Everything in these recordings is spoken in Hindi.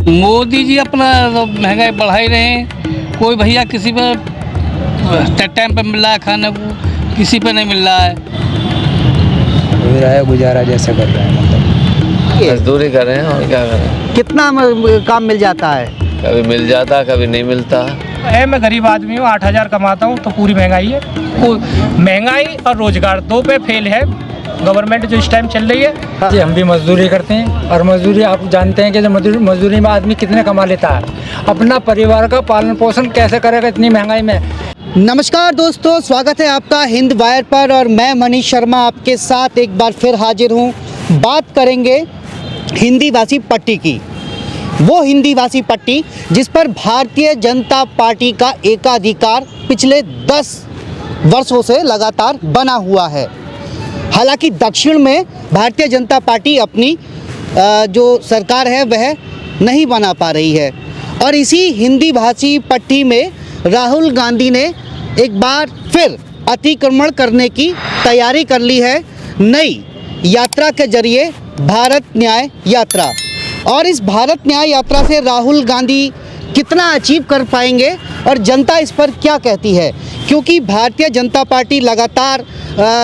मोदी जी अपना महंगाई बढ़ाई रहे हैं। कोई भैया किसी पे टाइम पे मिल रहा है खाने को, किसी पे नहीं मिल रहा है। हो रहा है गुजारा जैसे कर रहे हैं, मतलब मजदूरी कर रहे हैं और क्या करें। कितना काम मिल जाता है? कभी मिल जाता, कभी नहीं मिलता है। मैं गरीब आदमी हूँ, 8,000 कमाता हूँ, तो पूरी महंगाई है। महंगाई और रोजगार दो पे फेल है गवर्नमेंट जो इस टाइम चल रही है। जी हम भी मजदूरी करते हैं, और मजदूरी आप जानते हैं कि जो मजदूरी में आदमी कितने कमा लेता है, अपना परिवार का पालन पोषण कैसे करेगा इतनी महंगाई में। नमस्कार दोस्तों, स्वागत है आपका हिंद वायर पर और मैं मनीष शर्मा आपके साथ एक बार फिर हाजिर हूँ। बात करेंगे हिंदी भाषी पट्टी की, वो हिंदी भाषी पट्टी जिस पर भारतीय जनता पार्टी का एकाधिकार पिछले 10 वर्षों से लगातार बना हुआ है। हालांकि दक्षिण में भारतीय जनता पार्टी अपनी जो सरकार है वह नहीं बना पा रही है, और इसी हिंदी भाषी पट्टी में राहुल गांधी ने एक बार फिर अतिक्रमण करने की तैयारी कर ली है नई यात्रा के जरिए, भारत न्याय यात्रा। और इस भारत न्याय यात्रा से राहुल गांधी कितना अचीव कर पाएंगे और जनता इस पर क्या कहती है, क्योंकि भारतीय जनता पार्टी लगातार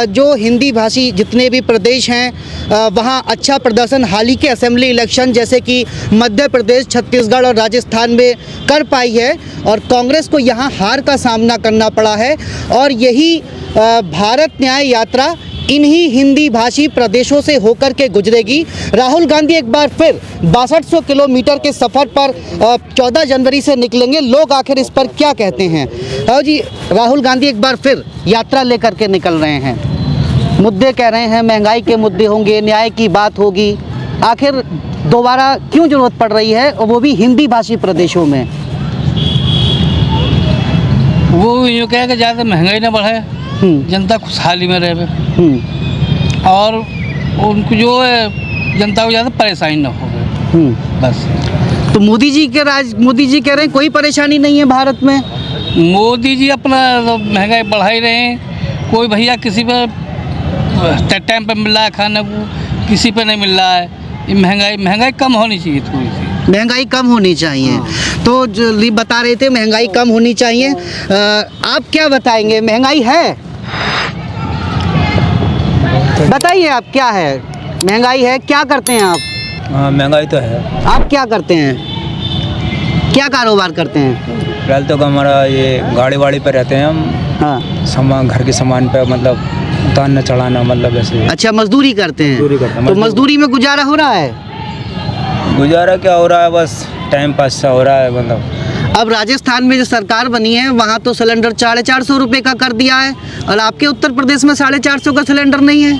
जो हिंदी भाषी जितने भी प्रदेश हैं वहाँ अच्छा प्रदर्शन हाल ही के असेंबली इलेक्शन जैसे कि मध्य प्रदेश, छत्तीसगढ़ और राजस्थान में कर पाई है, और कांग्रेस को यहाँ हार का सामना करना पड़ा है। और यही भारत न्याय यात्रा इन्हीं हिंदी भाषी प्रदेशों से होकर के गुजरेगी। राहुल गांधी एक बार फिर 6200 किलोमीटर के सफ़र पर 14 जनवरी से निकलेंगे। लोग आखिर इस पर क्या कहते हैं? हाँ जी, राहुल गांधी एक बार फिर यात्रा लेकर के निकल रहे हैं। मुद्दे कह रहे हैं, महंगाई के मुद्दे होंगे, न्याय की बात होगी। आखिर दोबारा क्यों जरूरत पड़ रही है, और वो भी हिंदी भाषी प्रदेशों में? वो यूँ कहे कि ज़्यादा महंगाई ना बढ़े, जनता खुशहाली में रहे, और उनको जो है जनता को ज़्यादा परेशानी ना हो बस। तो मोदी जी कह रहे हैं कोई परेशानी नहीं है भारत में। मोदी जी अपना महंगाई बढ़ाई रहे हैं। कोई भैया किसी पे टाइम पे मिल रहा है खाने को, किसी पे नहीं मिल रहा है। ये महंगाई कम होनी चाहिए, थोड़ी सी महंगाई कम होनी चाहिए। तो जो बता रहे थे महंगाई कम होनी चाहिए, आप क्या बताएंगे? महंगाई है? बताइए आप, क्या है? महंगाई है? क्या करते हैं आप? हाँ महंगाई तो है। आप क्या करते हैं? क्या कारोबार करते हैं? फिलहाल तो हमारा ये गाड़ी वाड़ी पे रहते हैं हम। हाँ, सामान, घर के सामान पे मतलब उतारना चढ़ाना, मतलब ऐसे। अच्छा, मजदूरी करते हैं। तो मजदूरी में गुजारा हो रहा है? गुजारा क्या हो रहा है, बस टाइम पास सा हो रहा है मतलब। अब राजस्थान में जो सरकार बनी है वहाँ तो सिलेंडर 450 रुपये का कर दिया है, और आपके उत्तर प्रदेश में 450 का सिलेंडर नहीं है।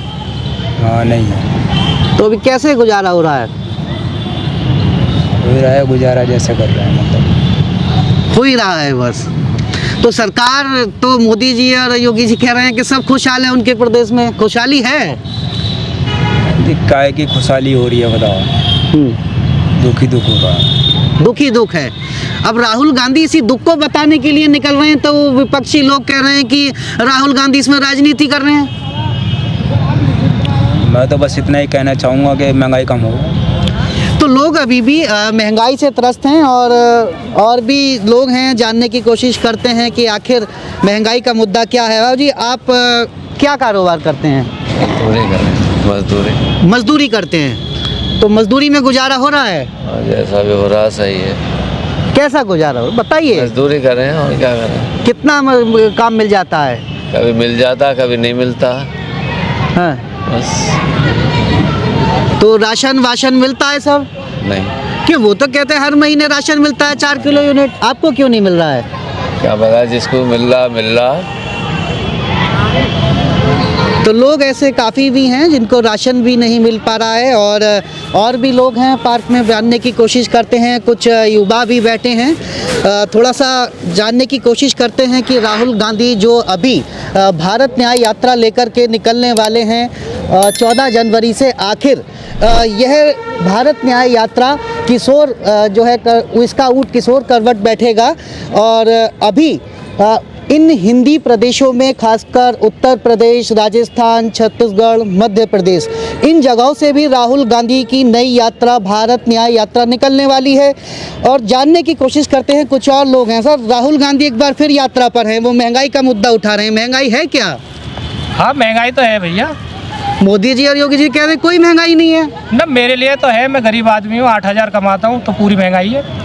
हाँ नहीं है। तो अभी कैसे गुजारा हो रहा है? हो रहा है गुजारा जैसे कर रहे हैं, मतलब हो ही रहा है बस। तो सरकार तो मोदी जी और योगी जी कह रहे हैं कि सब खुशहाल है, उनके प्रदेश में खुशहाली है। काय की खुशहाली हो रही है बताओ, दुख ही दुख हो रहा है। दुख ही दुख है। अब राहुल गांधी इसी दुख को बताने के लिए निकल रहे हैं, तो विपक्षी लोग कह रहे हैं कि राहुल गांधी इसमें राजनीति कर रहे हैं। मैं तो बस इतना ही कहना चाहूँगा कि महंगाई कम हो। तो लोग अभी भी महंगाई से त्रस्त हैं, और भी लोग हैं जानने की कोशिश करते हैं कि आखिर महंगाई का मुद्दा क्या है। जी, आप क्या कारोबार करते हैं? मजदूरी करते हैं। तो मजदूरी में गुजारा हो रहा है? जैसा भी हो रहा सही है। कैसा गुजारा हो, बताइए। मजदूरी कर रहे हैं और क्या करें। कितना काम मिल जाता है? कभी मिल जाता, कभी नहीं मिलता। हाँ, बस। तो राशन वाशन मिलता है सब? नहीं। क्यों? वो तो कहते हैं हर महीने राशन मिलता है 4 किलो यूनिट। आपको क्यों नहीं मिल रहा है? क्या पता, जिसको मिल रहा। तो लोग ऐसे काफ़ी भी हैं जिनको राशन भी नहीं मिल पा रहा है, और भी लोग हैं पार्क में जानने की कोशिश करते हैं। कुछ युवा भी बैठे हैं, थोड़ा सा जानने की कोशिश करते हैं कि राहुल गांधी जो अभी भारत न्याय यात्रा लेकर के निकलने वाले हैं 14 जनवरी से, आखिर यह भारत न्याय यात्रा किशोर जो है इसका ऊँट किशोर करवट बैठेगा। और अभी इन हिंदी प्रदेशों में खासकर उत्तर प्रदेश, राजस्थान, छत्तीसगढ़, मध्य प्रदेश, इन जगहों से भी राहुल गांधी की नई यात्रा भारत न्याय यात्रा निकलने वाली है। और जानने की कोशिश करते हैं, कुछ और लोग हैं। सर, राहुल गांधी एक बार फिर यात्रा पर हैं, वो महंगाई का मुद्दा उठा रहे हैं। महंगाई है क्या? हाँ, महंगाई तो है भैया। मोदी जी और योगी जी कह रहे हैं कोई महंगाई नहीं है। ना, मेरे लिए तो है, मैं गरीब आदमी हूँ, 8,000 कमाता हूँ तो पूरी महंगाई है।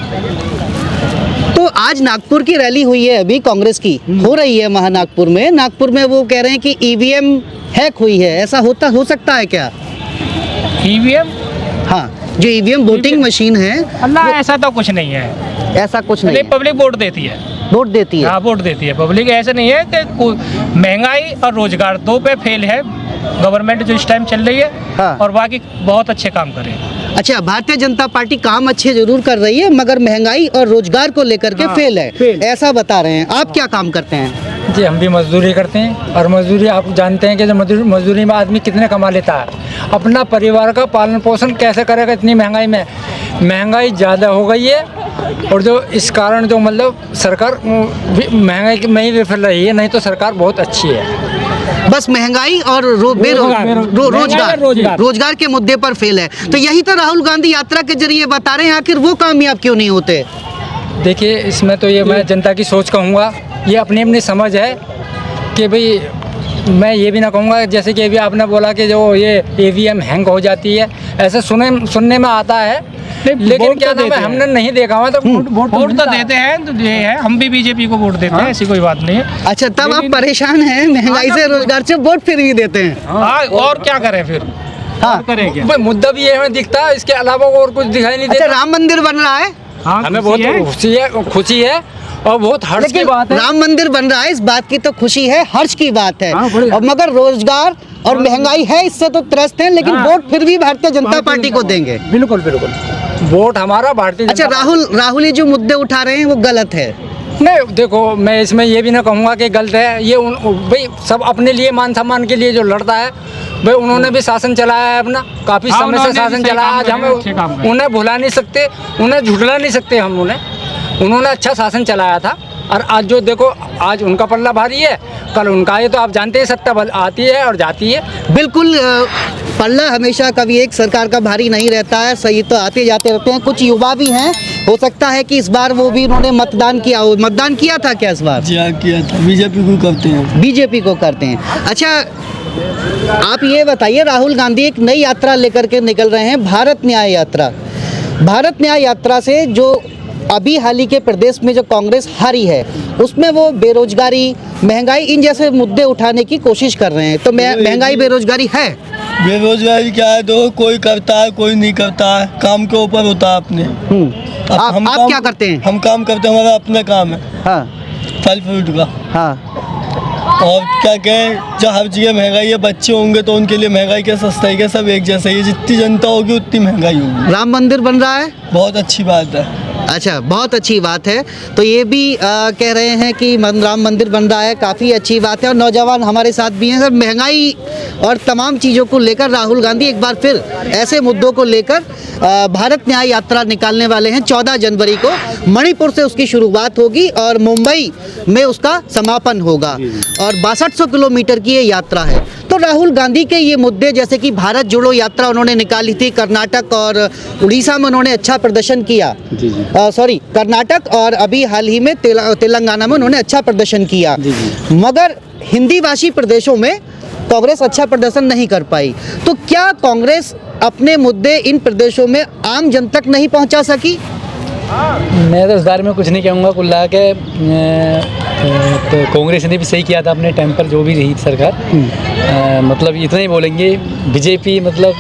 तो आज नागपुर की रैली हुई है, अभी कांग्रेस की हो रही है महानागपुर में। नागपुर में वो कह रहे हैं कि ईवीएम हैक हुई है, ऐसा हो सकता है क्या? ईवीएम? हाँ, जो ईवीएम वोटिंग मशीन है, अल्लाह, ऐसा तो कुछ नहीं है। ऐसा कुछ नहीं है। पब्लिक वोट देती है। वोट देती है। हाँ, वोट देती है पब्लिक। ऐसे नहीं है कि महंगाई और रोजगार दो पे फेल है गवर्नमेंट जो इस टाइम चल रही है। हाँ। और बाकी बहुत अच्छे काम कर रहे हैं। अच्छा, भारतीय जनता पार्टी काम अच्छे जरूर कर रही है, मगर महंगाई और रोजगार को लेकर के फेल है, ऐसा बता रहे हैं। आप क्या काम करते हैं? जी, हम भी मजदूरी करते हैं, और मजदूरी आप जानते हैं कि जो मजदूरी में आदमी कितने कमा लेता है, अपना परिवार का पालन पोषण कैसे करेगा इतनी महंगाई में। महंगाई ज़्यादा हो गई है, और जो इस कारण जो मतलब सरकार महंगाई में ही विफल रही है, नहीं तो सरकार बहुत अच्छी है। बस महंगाई और रोजगार के मुद्दे पर फेल है। तो यही तो राहुल गांधी यात्रा के जरिए बता रहे हैं, आखिर वो कामयाब क्यों नहीं होते? देखिए, इसमें तो ये मैं जनता की सोच कहूँगा, ये अपनी अपनी समझ है कि भाई, मैं ये भी ना कहूँगा जैसे कि अभी आपने बोला कि जो ये ईवीएम हैंग हो जाती है, ऐसा सुनने में आता है, लेकिन क्या नाम है, हमने नहीं देखा हुआ। तो वोट तो देते हैं, तो ये है, हम भी बीजेपी को वोट देते हैं, ऐसी कोई बात नहीं है। अच्छा, तब आप परेशान हैं महंगाई से, रोजगार से, वोट फिर भी देते हैं। हाँ, और क्या करें फिर? हाँ, करें क्या? भाई, मुद्दा भी ये हमें दिखता है, इसके अलावा और कुछ दिखाई नहीं अच्छा, देता। राम मंदिर बन रहा है, हाँ, हमें बहुत खुशी है और बहुत हर्ष की लेकिन बात है। राम मंदिर बन रहा है, इस बात की तो खुशी है, हर्ष की बात है। हाँ, बड़ी- और मगर रोजगार और महंगाई है, इससे तो त्रस्त हैं, लेकिन हाँ। वोट फिर भी भारतीय जनता पार्टी को देंगे। बिल्कुल बिल्कुल, वोट हमारा भारतीय अच्छा, जनता राहुल ये जो मुद्दे उठा रहे हैं वो गलत है। नहीं, देखो, मैं इसमें ये भी ना कहूँगा कि गलत है। ये भाई सब अपने लिए मान सम्मान के लिए जो लड़ता है, भाई उन्होंने भी शासन चलाया है अपना, काफ़ी हाँ, समय से उन्होंने शासन भी सही चलाया। काम आज करे, हमें अच्छे काम करे। उन्हें भुला नहीं सकते, उन्हें झुठला नहीं सकते हम उन्होंने अच्छा शासन चलाया था। और आज जो देखो, आज उनका पल्ला भारी है, कल उनका। ये तो आप जानते हैं, सत्ता आती है और जाती है। बिल्कुल, पल्ला हमेशा कभी एक सरकार का भारी नहीं रहता है, सही तो आते जाते रहते हैं। कुछ युवा भी हैं, हो सकता है कि इस बार वो भी उन्होंने मतदान किया हो। मतदान किया था क्या इस बार? जी हाँ, किया था। बीजेपी को करते हैं। बीजेपी को करते हैं। अच्छा, आप ये बताइए, राहुल गांधी एक नई यात्रा लेकर के निकल रहे हैं, भारत न्याय यात्रा। भारत न्याय यात्रा से जो अभी हाल ही के प्रदेश में जो कांग्रेस हारी है, उसमें वो बेरोजगारी, महंगाई, इन जैसे मुद्दे उठाने की कोशिश कर रहे हैं। तो महंगाई, बेरोजगारी है? बेरोजगारी क्या है, दो कोई करता है, कोई नहीं करता है, काम के ऊपर होता है अपने। आप क्या करते हैं? हम काम करते हैं, हमारा अपना काम है, हाँ फल फ्रूट का। हाँ। और क्या कहें, जहाँ हर जगह महंगाई है, बच्चे होंगे तो उनके लिए महंगाई क्या, सस्ताई क्या, सब एक जैसा ही है। जितनी जनता होगी उतनी महंगाई होगी। राम मंदिर बन रहा है, बहुत अच्छी बात है। अच्छा, बहुत अच्छी बात है। तो ये भी कह रहे हैं कि राम मंदिर बन रहा है, काफ़ी अच्छी बात है। और नौजवान हमारे साथ भी हैं। सर, महंगाई और तमाम चीज़ों को लेकर राहुल गांधी एक बार फिर ऐसे मुद्दों को लेकर भारत न्याय यात्रा निकालने वाले हैं। 14 जनवरी को मणिपुर से उसकी शुरुआत होगी और मुंबई में उसका समापन होगा, और 6200 किलोमीटर की ये यात्रा है। तो राहुल गांधी के ये मुद्दे, जैसे कि भारत जोड़ो यात्रा उन्होंने निकाली थी, कर्नाटक और उड़ीसा में उन्होंने अच्छा प्रदर्शन किया। कर्नाटक और अभी हाल ही में तेलंगाना में उन्होंने अच्छा प्रदर्शन किया। मगर हिंदी भाषी प्रदेशों में कांग्रेस अच्छा प्रदर्शन नहीं कर पाई। तो क्या कांग्रेस अपने मुद्दे इन प्रदेशों में आम जन तक नहीं पहुंचा सकी? मैं तो इस बारे में कुछ नहीं कहूँगा। कुल ला के तो कांग्रेस ने भी सही किया था अपने टाइम पर, जो भी रही सरकार। मतलब इतना ही बोलेंगे, बीजेपी मतलब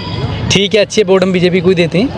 ठीक है, अच्छे वोट हम बीजेपी को ही देते हैं।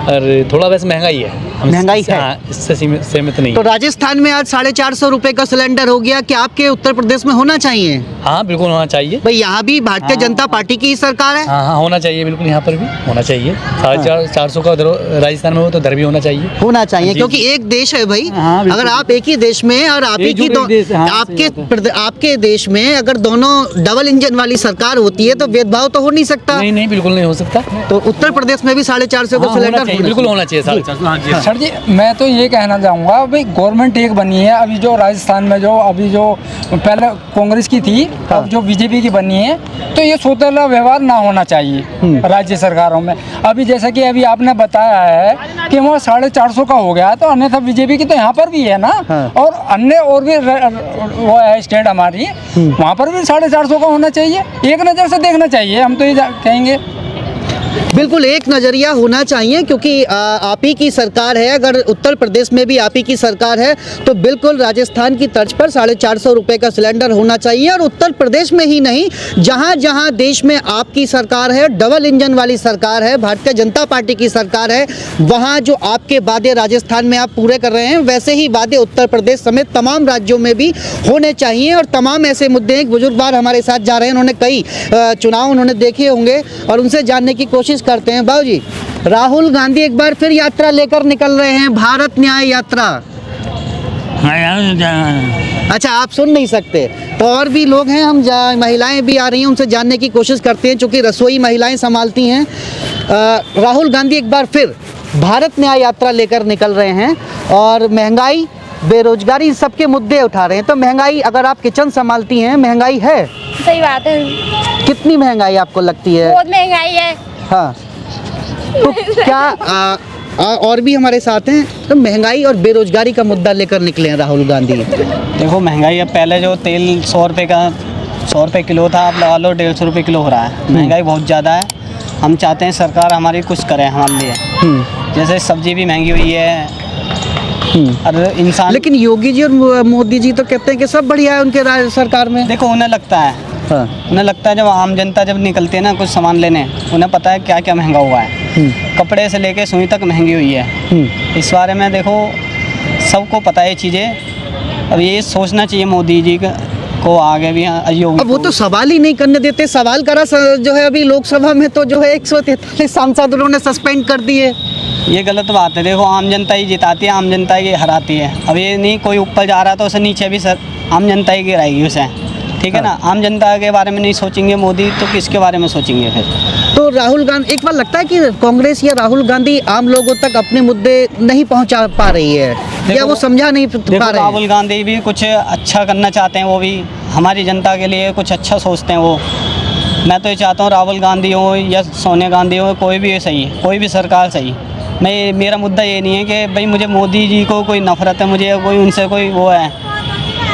और थोड़ा वैसे महंगाई है, महंगाई है, इससे सहमत नहीं। तो राजस्थान में आज 450 रुपए का सिलेंडर हो गया, क्या आपके उत्तर प्रदेश में होना चाहिए? हाँ, बिल्कुल होना चाहिए भाई, यहाँ भी भारतीय जनता पार्टी की ही सरकार है। हाँ हाँ, होना चाहिए बिल्कुल, यहाँ पर भी होना चाहिए। 450 का राजस्थान में हो तो उधर भी होना चाहिए। होना चाहिए, क्योंकि एक देश है भाई। अगर आप एक ही देश में और आप ही की आपके देश में अगर दोनों डबल इंजन वाली सरकार होती है तो भेदभाव तो हो नहीं सकता। नहीं, बिल्कुल नहीं हो सकता। तो उत्तर प्रदेश में भी 450 को हाँ, होना सिलेंडर चाहिए, बिल्कुल होना चाहिए 450। हाँ जी। सर जी मैं तो ये कहना चाहूँगा भाई गवर्नमेंट एक बनी है अभी जो राजस्थान में जो अभी जो पहले कांग्रेस की थी अब जो बीजेपी की बनी है तो ये सौतेला व्यवहार ना होना चाहिए राज्य सरकारों में। अभी जैसा कि अभी आपने बताया है कि वहाँ 450 का हो गया तो अन्यथा बीजेपी की तो यहाँ पर भी है ना। और अन्य और भी वो है स्टेट हमारी वहाँ पर भी 450 का होना चाहिए। एक नज़र से देखना चाहिए हम तो ये कहेंगे। बिल्कुल एक नज़रिया होना चाहिए क्योंकि आप ही की सरकार है। अगर उत्तर प्रदेश में भी आप ही की सरकार है तो बिल्कुल राजस्थान की तर्ज पर 450 रुपये का सिलेंडर होना चाहिए। और उत्तर प्रदेश में ही नहीं जहां जहां देश में आपकी सरकार है, डबल इंजन वाली सरकार है, भारतीय जनता पार्टी की सरकार है, वहां जो आपके वादे राजस्थान में आप पूरे कर रहे हैं वैसे ही वादे उत्तर प्रदेश समेत तमाम राज्यों में भी होने चाहिए। और तमाम ऐसे मुद्दे एक बुजुर्ग बार हमारे साथ जा रहे हैं, उन्होंने कई चुनाव उन्होंने देखे होंगे और उनसे जानने की कोशिश करते हैं। बाबू जी राहुल गांधी एक बार फिर यात्रा लेकर निकल रहे हैं, भारत न्याय यात्रा। अच्छा आप सुन नहीं सकते तो और भी लोग हैं, हम महिलाएं भी आ रही हैं, उनसे जानने की कोशिश करते हैं चूँकि रसोई महिलाएं संभालती हैं। राहुल गांधी एक बार फिर भारत न्याय यात्रा लेकर निकल रहे हैं और महंगाई बेरोजगारी सबके मुद्दे उठा रहे हैं। तो महंगाई अगर आप किचन संभालती हैं महंगाई है? सही बात है। कितनी महंगाई आपको लगती है? बहुत महंगाई है। हाँ तो क्या और भी हमारे साथ हैं तो महंगाई और बेरोजगारी का मुद्दा लेकर निकले हैं राहुल गांधी। देखो महंगाई अब पहले जो तेल 100 रुपये किलो था अब लगा लो 150 रुपये किलो हो रहा है। महंगाई बहुत ज़्यादा है। हम चाहते हैं सरकार हमारी कुछ करे हमारे लिए। जैसे सब्जी भी महंगी हुई है और इंसान। लेकिन योगी जी और मोदी जी तो कहते हैं कि सब बढ़िया है उनके सरकार में। देखो उन्हें लगता है उन्हें लगता है जब आम जनता जब निकलती है ना कुछ सामान लेने उन्हें पता है क्या क्या महंगा हुआ है। कपड़े से लेके सुई तक महंगी हुई है। इस बारे में देखो सबको पता है ये चीज़ें। अब ये सोचना चाहिए मोदी जी को आगे भी। योगी अब वो तो सवाल ही नहीं करने देते। सवाल करा जो है अभी लोकसभा में तो जो है 143 सांसद उन्होंने सस्पेंड कर दिए। ये गलत बात है। देखो आम जनता ही जिताती है, आम जनता ही हराती है। अब ये नहीं कोई ऊपर जा रहा तो उसे नीचे भी आम जनता ही गिराएगी उसे। ठीक है ना। आम जनता के बारे में नहीं सोचेंगे मोदी तो किसके बारे में सोचेंगे फिर? तो राहुल गांधी एक बार लगता है कि कांग्रेस या राहुल गांधी आम लोगों तक अपने मुद्दे नहीं पहुंचा पा रही है या वो समझा नहीं पा रहे हैं? राहुल गांधी भी कुछ अच्छा करना चाहते हैं, वो भी हमारी जनता के लिए कुछ अच्छा सोचते हैं वो। मैं तो ये चाहता हूँ राहुल गांधी हो या सोनिया गांधी हो कोई भी सही है, कोई भी सरकार सही। मेरा मुद्दा ये नहीं है कि भाई मुझे मोदी जी को कोई नफरत है, मुझे कोई उनसे कोई वो है।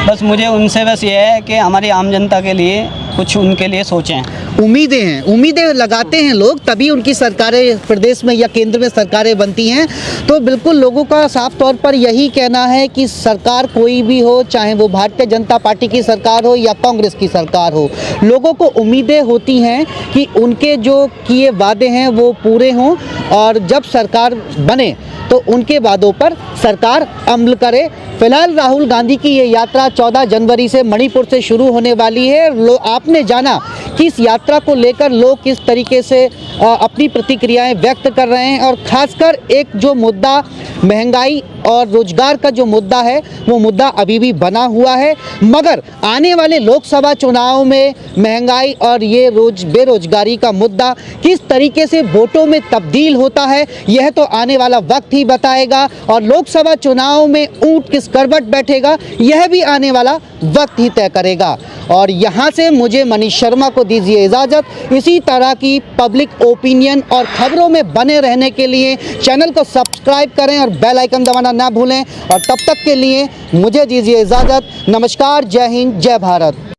बस मुझे उनसे बस ये है कि हमारी आम जनता के लिए कुछ उनके लिए सोचें। उम्मीदें हैं, उम्मीदें लगाते हैं लोग तभी उनकी सरकारें प्रदेश में या केंद्र में सरकारें बनती हैं। तो बिल्कुल लोगों का साफ तौर पर यही कहना है कि सरकार कोई भी हो, चाहे वो भारतीय जनता पार्टी की सरकार हो या कांग्रेस की सरकार हो, लोगों को उम्मीदें होती हैं कि उनके जो किए वादे हैं वो पूरे हों और जब सरकार बने तो उनके वादों पर सरकार अमल करे। फिलहाल राहुल गांधी की ये यात्रा 14 जनवरी से मणिपुर से शुरू होने वाली है। आपने जाना कि इस यात्रा को लेकर लोग किस तरीके से अपनी प्रतिक्रियाएं व्यक्त कर रहे हैं और ख़ासकर एक जो मुद्दा महंगाई और रोजगार का जो मुद्दा है वो मुद्दा अभी भी बना हुआ है। मगर आने वाले लोकसभा चुनाव में महंगाई और ये बेरोजगारी का मुद्दा किस तरीके से वोटों में तब्दील होता है यह तो आने वाला वक्त ही बताएगा। और लोकसभा चुनाव में ऊंट किस करवट बैठेगा यह भी आने वाला वक्त ही तय करेगा। और यहाँ से मुझे मनीष शर्मा को दीजिए इजाज़त। इसी तरह की पब्लिक ओपिनियन और खबरों में बने रहने के लिए चैनल को सब्सक्राइब करें और बेल आइकन दबाना ना भूलें। और तब तक के लिए मुझे दीजिए इजाज़त। नमस्कार, जय हिंद, जय भारत।